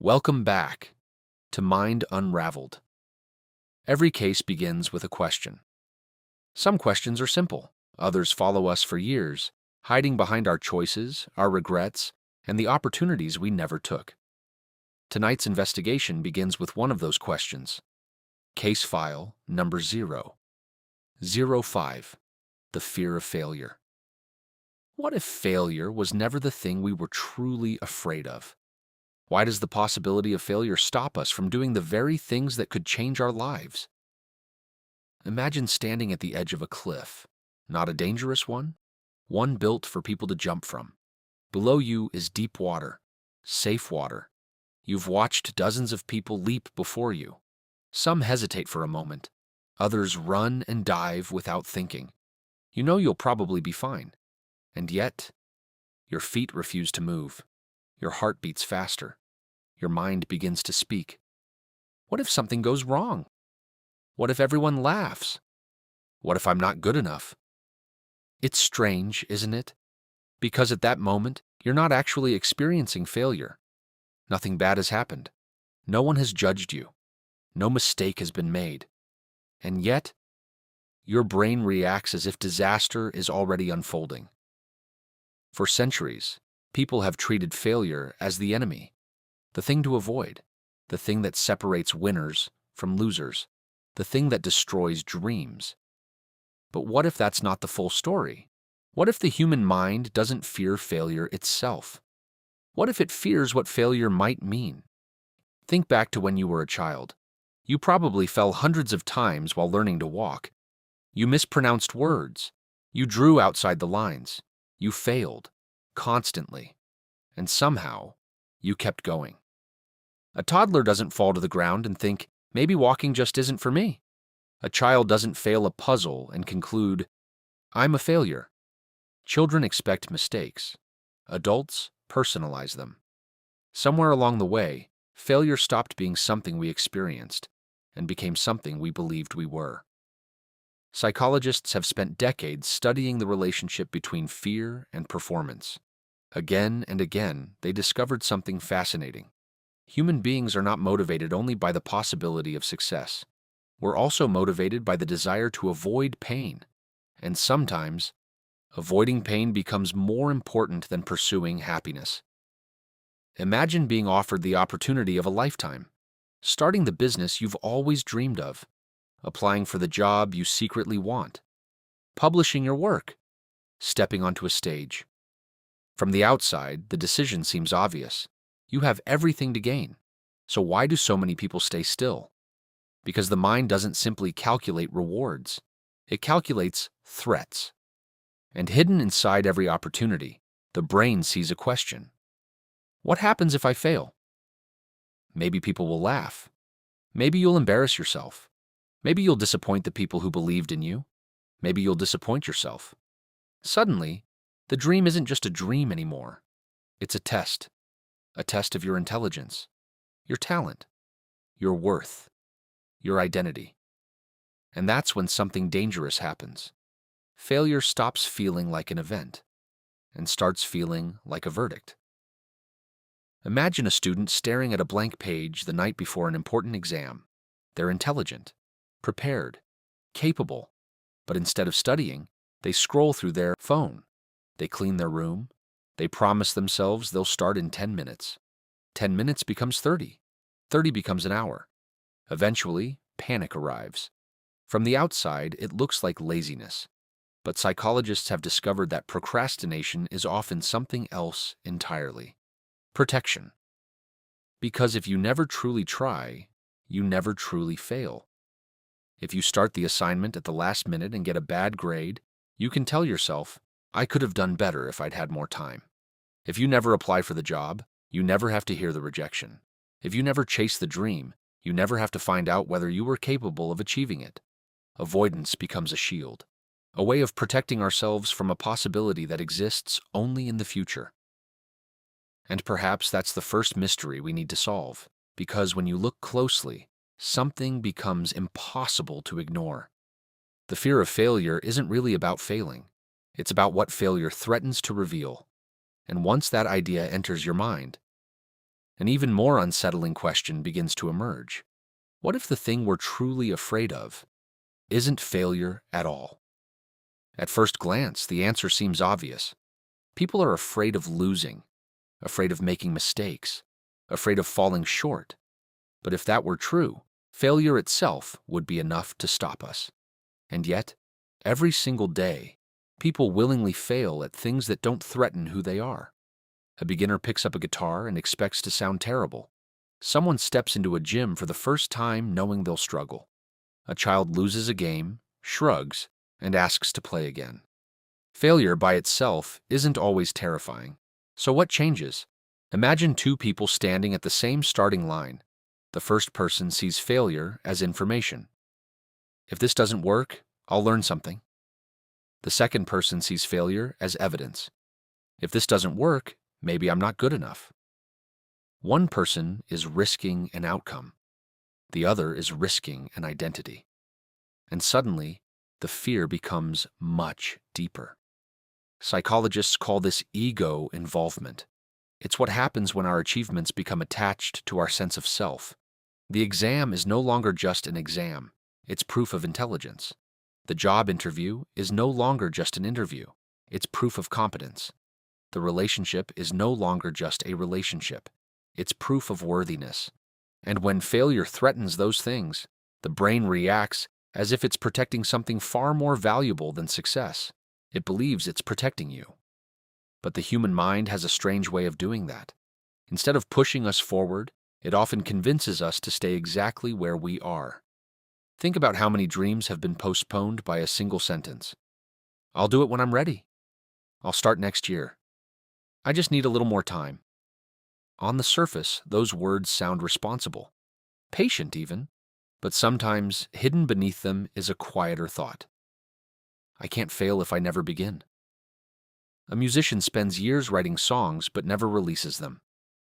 Welcome back to Mind Unraveled. Every case begins with a question. Some questions are simple, others follow us for years, hiding behind our choices, our regrets, and the opportunities we never took. Tonight's investigation begins with one of those questions. Case file number 005, the fear of failure. What if failure was never the thing we were truly afraid of? Why does the possibility of failure stop us from doing the very things that could change our lives? Imagine standing at the edge of a cliff, not a dangerous one built for people to jump from. Below you is deep water, safe water. You've watched dozens of people leap before you. Some hesitate for a moment, others run and dive without thinking. You know you'll probably be fine, and yet, your feet refuse to move. Your heart beats faster. Your mind begins to speak. What if something goes wrong? What if everyone laughs? What if I'm not good enough? It's strange, isn't it? Because at that moment, you're not actually experiencing failure. Nothing bad has happened. No one has judged you. No mistake has been made. And yet, your brain reacts as if disaster is already unfolding. For centuries, people have treated failure as the enemy, the thing to avoid, the thing that separates winners from losers, the thing that destroys dreams. But what if that's not the full story? What if the human mind doesn't fear failure itself? What if it fears what failure might mean? Think back to when you were a child. You probably fell hundreds of times while learning to walk. You mispronounced words. You drew outside the lines. You failed, constantly. And somehow, you kept going. A toddler doesn't fall to the ground and think, maybe walking just isn't for me. A child doesn't fail a puzzle and conclude, I'm a failure. Children expect mistakes. Adults personalize them. Somewhere along the way, failure stopped being something we experienced and became something we believed we were. Psychologists have spent decades studying the relationship between fear and performance. Again and again, they discovered something fascinating. Human beings are not motivated only by the possibility of success. We're also motivated by the desire to avoid pain. And sometimes, avoiding pain becomes more important than pursuing happiness. Imagine being offered the opportunity of a lifetime, starting the business you've always dreamed of, applying for the job you secretly want, publishing your work, stepping onto a stage. From the outside, the decision seems obvious. You have everything to gain. So why do so many people stay still? Because the mind doesn't simply calculate rewards. It calculates threats. And hidden inside every opportunity, the brain sees a question. What happens if I fail? Maybe people will laugh. Maybe you'll embarrass yourself. Maybe you'll disappoint the people who believed in you. Maybe you'll disappoint yourself. Suddenly, the dream isn't just a dream anymore. It's a test of your intelligence, your talent, your worth, your identity. And that's when something dangerous happens. Failure stops feeling like an event and starts feeling like a verdict. Imagine a student staring at a blank page the night before an important exam. They're intelligent, prepared, capable, but instead of studying, they scroll through their phone. They clean their room. They promise themselves they'll start in 10 minutes. 10 minutes becomes 30. 30 becomes an hour. Eventually, panic arrives. From the outside, it looks like laziness. But psychologists have discovered that procrastination is often something else entirely. Protection. Because if you never truly try, you never truly fail. If you start the assignment at the last minute and get a bad grade, you can tell yourself, I could have done better if I'd had more time. If you never apply for the job, you never have to hear the rejection. If you never chase the dream, you never have to find out whether you were capable of achieving it. Avoidance becomes a shield, a way of protecting ourselves from a possibility that exists only in the future. And perhaps that's the first mystery we need to solve, because when you look closely, something becomes impossible to ignore. The fear of failure isn't really about failing. It's about what failure threatens to reveal. And once that idea enters your mind, An even more unsettling question begins to emerge. What if the thing we're truly afraid of isn't failure at all? At first glance, the answer seems obvious. People are afraid of losing, afraid of making mistakes, afraid of falling short. But if that were true, failure itself would be enough to stop us. And yet, every single day, people willingly fail at things that don't threaten who they are. A beginner picks up a guitar and expects to sound terrible. Someone steps into a gym for the first time knowing they'll struggle. A child loses a game, shrugs, and asks to play again. Failure by itself isn't always terrifying. So what changes? Imagine two people standing at the same starting line. The first person sees failure as information. If this doesn't work, I'll learn something. The second person sees failure as evidence. If this doesn't work, maybe I'm not good enough. One person is risking an outcome. The other is risking an identity. And suddenly, the fear becomes much deeper. Psychologists call this ego involvement. It's what happens when our achievements become attached to our sense of self. The exam is no longer just an exam. It's proof of intelligence. The job interview is no longer just an interview. It's proof of competence. The relationship is no longer just a relationship. It's proof of worthiness. And when failure threatens those things, the brain reacts as if it's protecting something far more valuable than success. It believes it's protecting you. But the human mind has a strange way of doing that. Instead of pushing us forward, it often convinces us to stay exactly where we are. Think about how many dreams have been postponed by a single sentence. I'll do it when I'm ready. I'll start next year. I just need a little more time. On the surface, those words sound responsible, patient even, but sometimes hidden beneath them is a quieter thought. I can't fail if I never begin. A musician spends years writing songs but never releases them.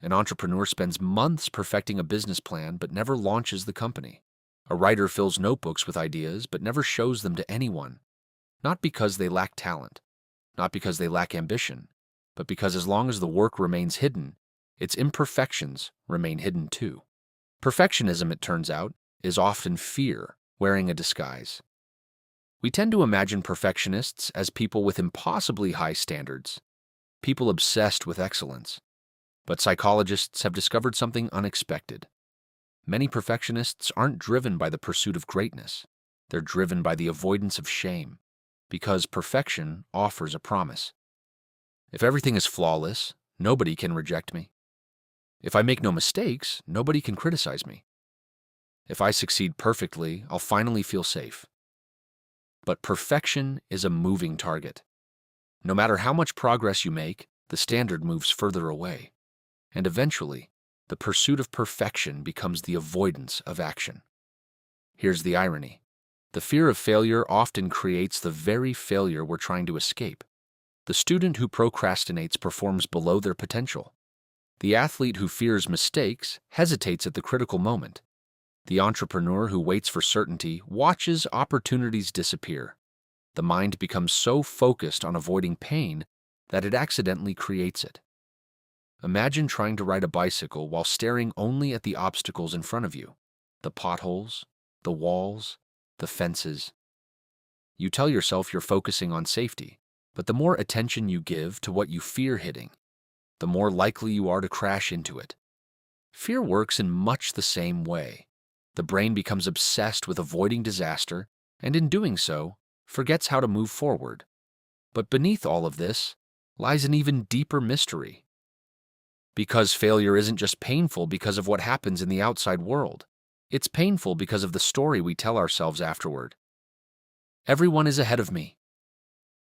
An entrepreneur spends months perfecting a business plan but never launches the company. A writer fills notebooks with ideas but never shows them to anyone. Not because they lack talent, not because they lack ambition, but because as long as the work remains hidden, its imperfections remain hidden too. Perfectionism, it turns out, is often fear wearing a disguise. We tend to imagine perfectionists as people with impossibly high standards, people obsessed with excellence. But psychologists have discovered something unexpected. Many perfectionists aren't driven by the pursuit of greatness. They're driven by the avoidance of shame, because perfection offers a promise. If everything is flawless, nobody can reject me. If I make no mistakes, nobody can criticize me. If I succeed perfectly, I'll finally feel safe. But perfection is a moving target. No matter how much progress you make, the standard moves further away. And eventually, the pursuit of perfection becomes the avoidance of action. Here's the irony. The fear of failure often creates the very failure we're trying to escape. The student who procrastinates performs below their potential. The athlete who fears mistakes hesitates at the critical moment. The entrepreneur who waits for certainty watches opportunities disappear. The mind becomes so focused on avoiding pain that it accidentally creates it. Imagine trying to ride a bicycle while staring only at the obstacles in front of you, the potholes, the walls, the fences. You tell yourself you're focusing on safety, but the more attention you give to what you fear hitting, the more likely you are to crash into it. Fear works in much the same way. The brain becomes obsessed with avoiding disaster, and in doing so, forgets how to move forward. But beneath all of this lies an even deeper mystery. Because failure isn't just painful because of what happens in the outside world. It's painful because of the story we tell ourselves afterward. Everyone is ahead of me.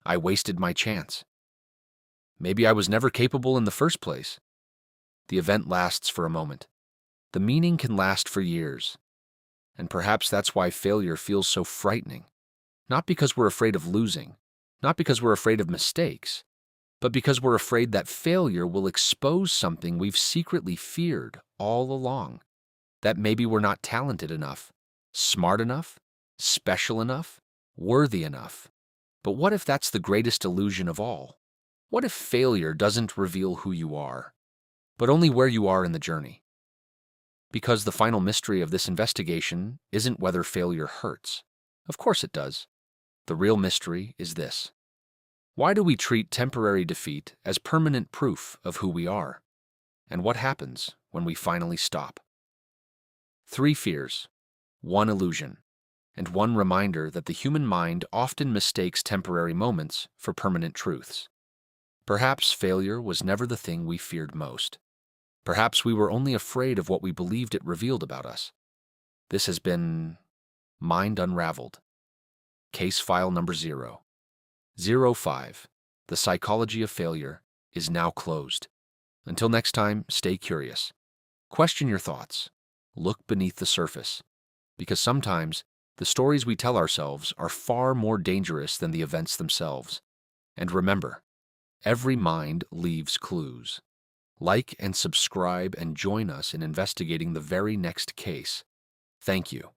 I wasted my chance. Maybe I was never capable in the first place. The event lasts for a moment. The meaning can last for years. And perhaps that's why failure feels so frightening. Not because we're afraid of losing, not because we're afraid of mistakes, but because we're afraid that failure will expose something we've secretly feared all along. That maybe we're not talented enough, smart enough, special enough, worthy enough. But what if that's the greatest illusion of all? What if failure doesn't reveal who you are? but only where you are in the journey. Because the final mystery of this investigation isn't whether failure hurts. Of course it does. The real mystery is this: why do we treat temporary defeat as permanent proof of who we are? And what happens when we finally stop? 3 fears, 1 illusion, and 1 reminder that the human mind often mistakes temporary moments for permanent truths. Perhaps failure was never the thing we feared most. Perhaps we were only afraid of what we believed it revealed about us. This has been Mind Unraveled. Case file number 005. The psychology of failure is now closed. Until next time, stay curious. Question your thoughts. Look beneath the surface. Because sometimes, the stories we tell ourselves are far more dangerous than the events themselves. And remember, every mind leaves clues. Like and subscribe and join us in investigating the very next case. Thank you.